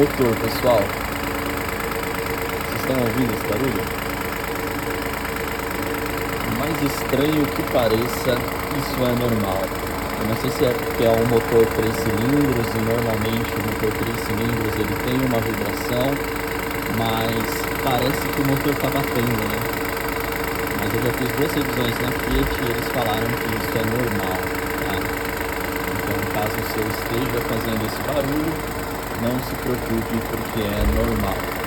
Motor, pessoal. Vocês estão ouvindo esse barulho? Por mais estranho que pareça, isso é normal. Eu não sei se é porque é um motor 3 cilindros e normalmente o motor 3 cilindros ele tem uma vibração, mas parece que o motor está batendo, né? Mas eu já fiz 2 revisões na Fiat e eles falaram que isso é normal, tá? Então, caso você esteja fazendo esse barulho, não se preocupe porque é normal.